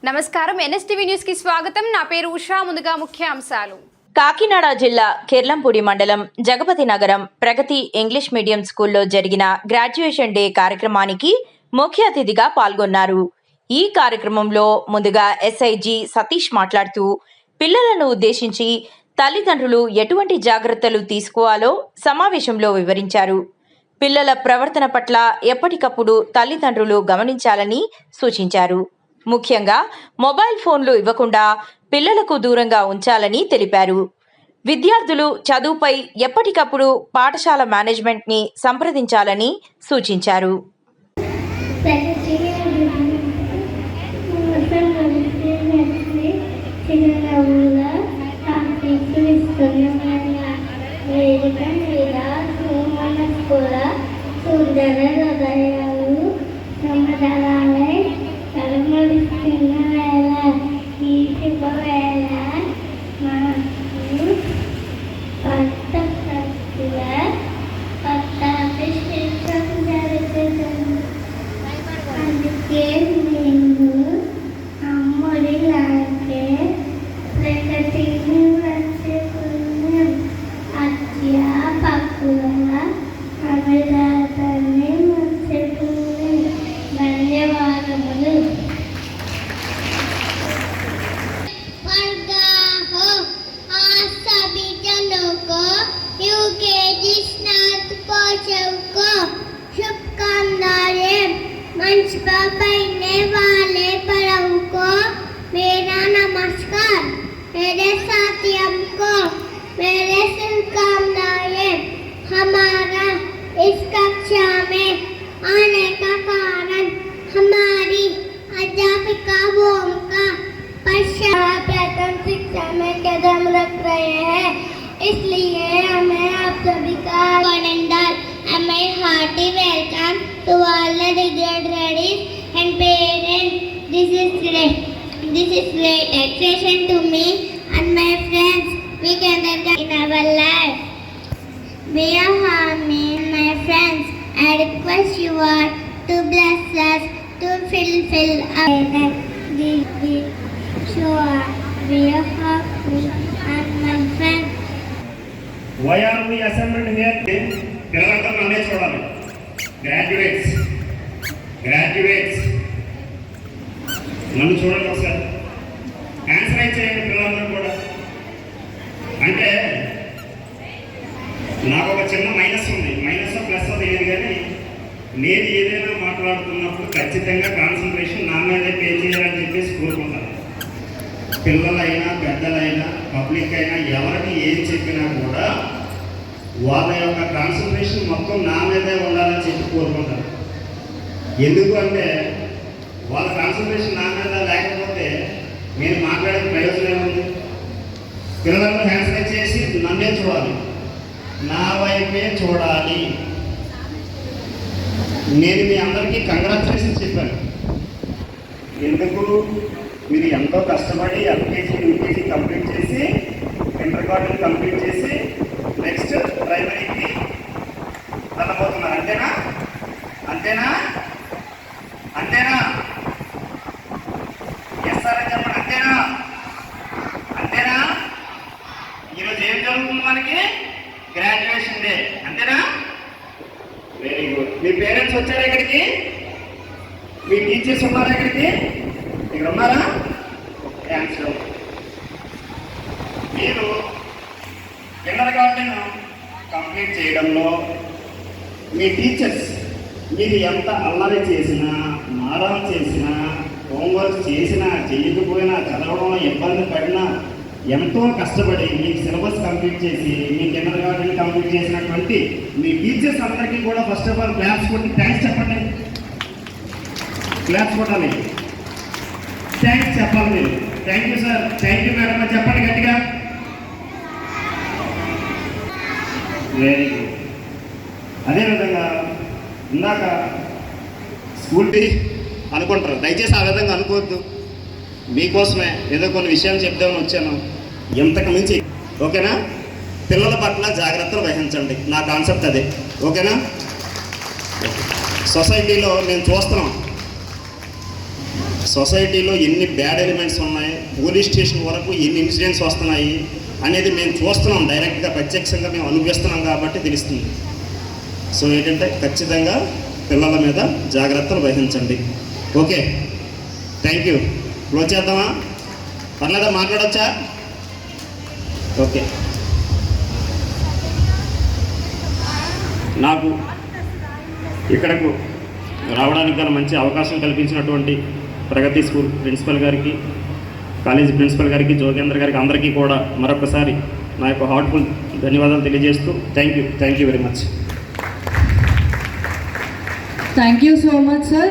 నమస్కారం NSTV news కి స్వాగతం. నా పేరు ఉషా. ముందుగా ముఖ్యాంశాలు. కాకినాడ జిల్లా కిర్లంపూడి మండలం జగపతి నగరం ప్రగతి ఇంగ్లీష్ మీడియం స్కూల్లో జరిగిన గ్రాడ్యుయేషన్ డే కార్యక్రమానికి ముఖ్య అతిథిగా పాల్గొన్నారు. ఈ కార్యక్రమంలో ముందుగా ఎస్ఐజి సతీష్ మాట్లాడుతూ పిల్లలను ఉద్దేశించి తల్లిదండ్రులు ఎటువంటి జాగ్రత్తలు తీసుకోవాలో సమావేశంలో వివరించారు. పిల్లల ప్రవర్తన పట్ల ఎప్పటికప్పుడు తల్లిదండ్రులు గమనించాలని సూచించారు. ముఖ్యంగా మొబైల్ ఫోన్లు ఇవ్వకుండా పిల్లలకు దూరంగా ఉంచాలని తెలిపారు. విద్యార్థులు చదువుపై ఎప్పటికప్పుడు పాఠశాల మేనేజ్మెంట్ని సంప్రదించాలని సూచించారు. पढ़ने वाले पढ़ाओ को मेरा नमस्कार। मेरे साथियों को मेरे शुभकामनाएं। हमारा इस कक्षा में आने का कारण हमारी अध्यापिका भूमिका प्रथम शिक्षा में कदम रख रहे हैं, इसलिए हमें आप सभी का my hearty welcome to all the ready and parents. This is great occasion to me and my friends. We gather in our life. We are harming my friends. I request you all to bless us to fulfill our sure we are happy and my friends. Why are we assembled here? పిల్లలంతా నన్నే చూడాలి. Graduates నన్ను చూడండి ఒకసారి. Answer ఇచ్చేయండి పిల్లలందరూ కూడా. అంటే నాకు ఒక చిన్న మైనస్ ఉంది. మైనస్ ప్లస్ తెలియదు, కానీ నేను ఏదైనా మాట్లాడుతున్నప్పుడు ఖచ్చితంగా కాన్సన్ట్రేషన్ నా మీదే పే చేయాలని చెప్పేసి కోరుకుంటాను. పిల్లలైనా పెద్దలైనా పబ్లిక్ అయినా ఎవరికి ఏం చెప్పినా కూడా వాళ్ళ యొక్క కాన్సన్ట్రేషన్ మొత్తం నా మీదే ఉండాలని చెప్పి కోరుకుంటారు. ఎందుకు అంటే వాళ్ళ కాన్సన్ట్రేషన్ నా మీద లేకపోతే నేను మాట్లాడే ప్రయోజనం ఏముంది? పిల్లలందరూ హ్యాండ్స్ రైజ్ చేసి నన్నే చూడాలి, నా వైపే చూడాలి. నేను మీ అందరికీ కంగ్రాచులేషన్స్ చెప్పాను. ఎందుకు? మీరు ఎంతో కష్టపడి ఎల్కేజీ యూకేజీ కంప్లీట్ చేసి ఇంటర్ కాలేజ్ కంప్లీట్ చేసి నెక్స్ట్ ప్రైమరీకి వెళ్ళబోతున్నారు. అంతేనా? అంతేనా? అంతేనా? ఎస్ సార్ అని చెప్పండి. అంతేనా? అంతేనా? ఈరోజు ఏం జరుగుతుంది? మనకి గ్రాడ్యుయేషన్ డే. అంతేనా? Very good. మీ పేరెంట్స్ వచ్చారా ఇక్కడికి? మీ టీచర్స్ ఉన్నారా ఇక్కడికి? ఇక్కడ ఉన్నారా? థ్యాంక్స్. మీరు కిండర్ గార్డెన్ కంప్లీట్ చేయడంలో మీ టీచర్స్ మీరు ఎంత అల్లరి చేసినా, మారం చేసినా, హోంవర్క్ చేసినా, చేయకపోయినా, చదవడంలో ఇబ్బంది పడినా ఎంతో కష్టపడి మీకు సిలబస్ కంప్లీట్ చేసి మీ కిండర్ గార్డెన్ కంప్లీట్ చేసినటువంటి మీ టీచర్స్ అందరికీ కూడా ఫస్ట్ ఆఫ్ ఆల్ క్లాప్స్ కొట్టి థ్యాంక్స్ చెప్పండి. క్లాప్స్ కొట్టాలి, థ్యాంక్స్ చెప్పాలి మీరు. Thank you sir, thank you madam అని చెప్పండి గట్టిగా. Very good. అదేవిధంగా ఇందాక స్కూల్ డే అనుకుంటారు, దయచేసి ఆ విధంగా అనుకోవద్దు. మీకోసమే ఏదో కొన్ని విషయాలు చెప్దామని వచ్చాను, ఎంతకు మించి. ఓకేనా? పిల్లల పట్ల జాగ్రత్తలు వహించండి, నా కాన్సెప్ట్ అదే. ఓకేనా? సొసైటీలో నేను చూస్తున్నాం సొసైటీలో ఎన్ని బ్యాడ్ ఎలిమెంట్స్ ఉన్నాయి, పోలీస్ స్టేషన్ వరకు ఎన్ని ఇన్సిడెంట్స్ వస్తున్నాయి అనేది మేము చూస్తున్నాం, డైరెక్ట్గా ప్రత్యక్షంగా మేము అనుభవిస్తున్నాం కాబట్టి తెలుస్తుంది. సో ఏంటంటే ఖచ్చితంగా పిల్లల మీద జాగ్రత్తలు వహించండి. Okay, thank you. క్లోజ్ చేద్దామా? పర్లేదా? మాట్లాడచ్చా? ఓకే. నాకు ఇక్కడకు రావడానికి గల మంచి అవకాశం కల్పించినటువంటి ప్రగతి స్కూల్ ప్రిన్సిపల్ గారికి, కాలేజీ ప్రిన్సిపల్ గారికి, జోగేంద్ర గారికి, అందరికీ కూడా మరొకసారి నా యొక్క హార్ట్ఫుల్ ధన్యవాదాలు తెలియజేస్తూ thank you very much. Thank you so much, sir.